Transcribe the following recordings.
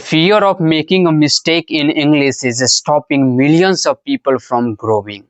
fear of making a mistake in English is stopping millions of people from growing.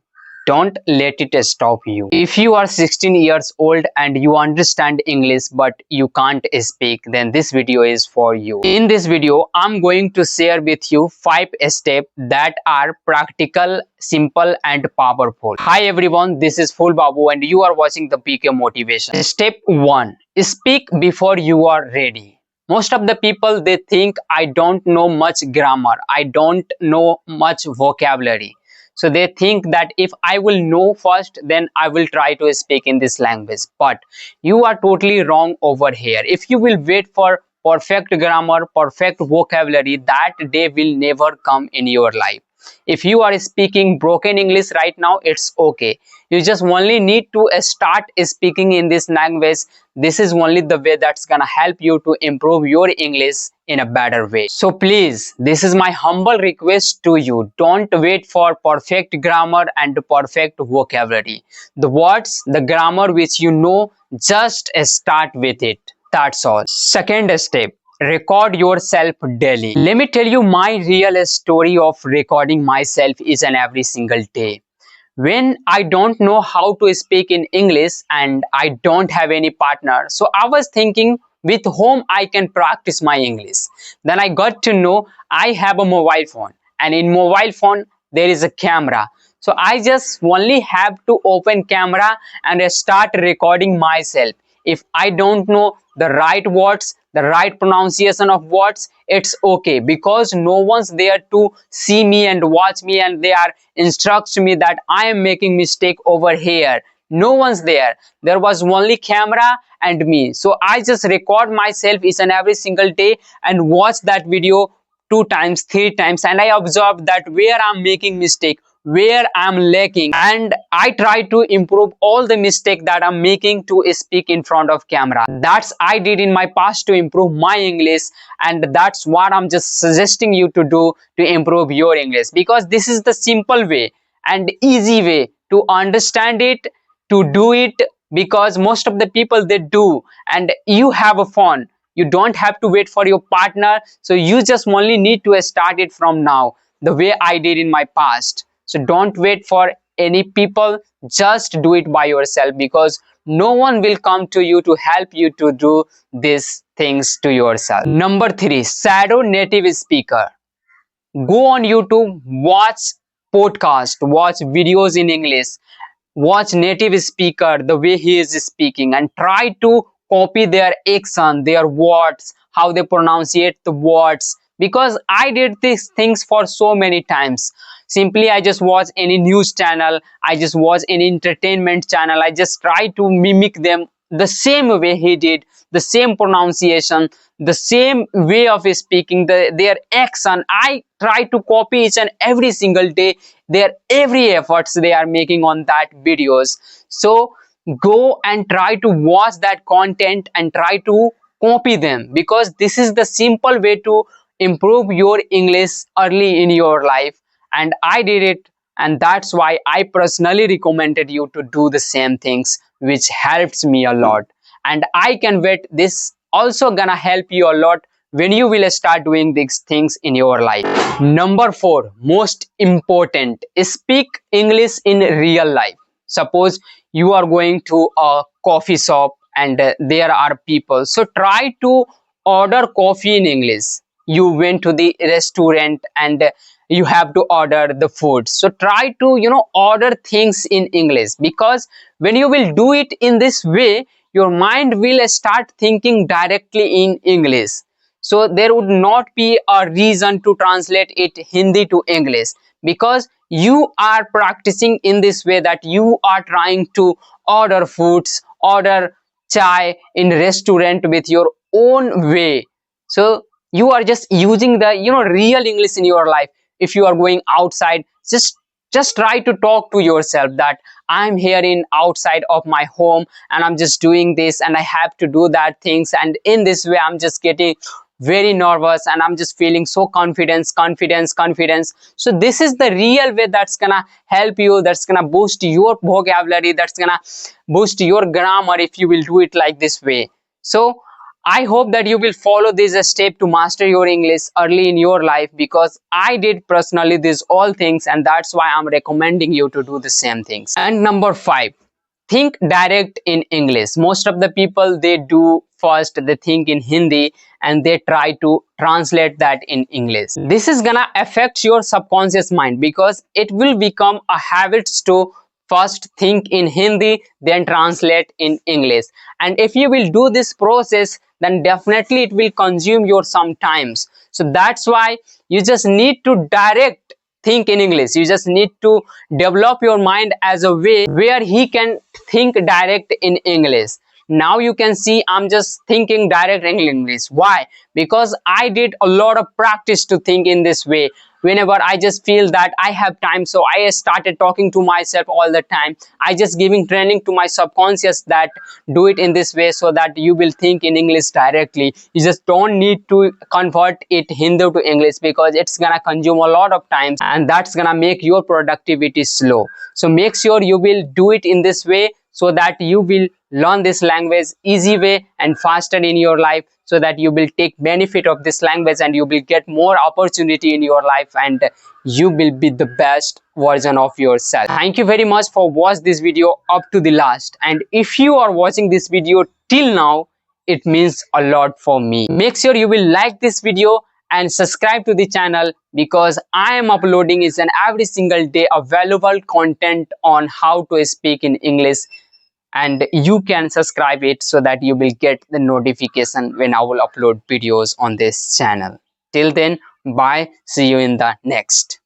Don't let it stop you. If you are 16 years old and you understand English but you can't speak, then this video is for you. In this video, I'm going to share with you 5 steps that are practical, simple and powerful. Hi everyone, this is Full Babu and you are watching the PK Motivation. Step 1. Speak before you are ready. Most of the people, they think I don't know much grammar, I don't know much vocabulary, so they think that if I will know first, then I will try to speak in this language. But you are totally wrong over here. If you will wait for perfect grammar, perfect vocabulary, that day will never come in your life. If you are speaking broken English right now, it's okay. You just only need to start speaking in this language. This is only the way that's gonna help you to improve your English in a better way. So please, this is my humble request to you. Don't wait for perfect grammar and perfect vocabulary. The words, the grammar which you know, just start with it. That's all. Second step, record yourself daily. Let me tell you my real story of recording myself each and every single day. When I don't know how to speak in English and I don't have any partner, so I was thinking with whom I can practice my English. Then I got to know I have a mobile phone, and in mobile phone there is a camera. So I just only have to open camera and start recording myself. If I don't know the right words, the right pronunciation of words, it's okay, because no one's there to see me and watch me and they are instruct me that I am making mistake over here. No one's there. There was only camera and me. So I just record myself each and every single day and watch that video 2 times, 3 times, and I observe that where I'm making mistake, where I'm lacking, and I try to improve all the mistake that I'm making to speak in front of camera. That's I did in my past to improve my English, and that's what I'm just suggesting you to do to improve your English, because this is the simple way and easy way to understand it, to do it, because most of the people they do, and you have a phone. You don't have to wait for your partner, so you just only need to start it from now, the way I did in my past. So don't wait for any people, just do it by yourself, because no one will come to you to help you to do these things to yourself. Number 3, shadow native speaker. Go on YouTube, watch podcast, watch videos in English, watch native speaker, the way he is speaking, and try to copy their accent, their words, how they pronunciate the words, because I did these things for so many times. Simply I just watch any news channel, I just watch any entertainment channel, I just try to mimic them the same way he did, the same pronunciation, the same way of speaking, their accent. I try to copy each and every single day their every efforts they are making on that videos. So go and try to watch that content and try to copy them, because this is the simple way to improve your English early in your life. And I did it, and that's why I personally recommended you to do the same things, which helps me a lot. And I can bet this also gonna help you a lot when you will start doing these things in your life. Number 4, most important, speak English in real life. Suppose you are going to a coffee shop and there are people, so try to order coffee in English. You went to the restaurant and you have to order the food, so try to order things in English, because when you will do it in this way, your mind will start thinking directly in English. So there would not be a reason to translate it Hindi to English, because you are practicing in this way, that you are trying to order foods, order chai in restaurant with your own way. So you are just using the real English in your life. If you are going outside, just try to talk to yourself that I'm here in outside of my home and I'm just doing this and I have to do that things, and in this way I'm just getting very nervous and I'm just feeling so confidence. So this is the real way that's gonna help you, that's gonna boost your vocabulary, that's gonna boost your grammar if you will do it like this way. So I hope that you will follow this step to master your English early in your life, because I did personally these all things, and that's why I'm recommending you to do the same things. And number 5, think direct in English. Most of the people, they do first they think in Hindi and they try to translate that in English. This is gonna affect your subconscious mind, because it will become a habit to first think in Hindi then translate in English. And if you will do this process, then definitely it will consume your some times. So that's why you just need to direct think in English. You just need to develop your mind as a way where he can think direct in English. Now you can see I'm just thinking direct in English. Why? Because I did a lot of practice to think in this way. Whenever I just feel that I have time, so I started talking to myself all the time. I just giving training to my subconscious that do it in this way, so that you will think in English directly. You just don't need to convert it Hindu to English, because it's gonna consume a lot of times and that's gonna make your productivity slow. So make sure you will do it in this way, so that you will learn this language easy way and faster in your life, so that you will take benefit of this language and you will get more opportunity in your life, and you will be the best version of yourself. Thank you very much for watching this video up to the last, and if you are watching this video till now, it means a lot for me. Make sure you will like this video and subscribe to the channel, because I am uploading is an every single day a valuable content on how to speak in English, and you can subscribe it so that you will get the notification when I will upload videos on this channel. Till then, bye, see you in the next.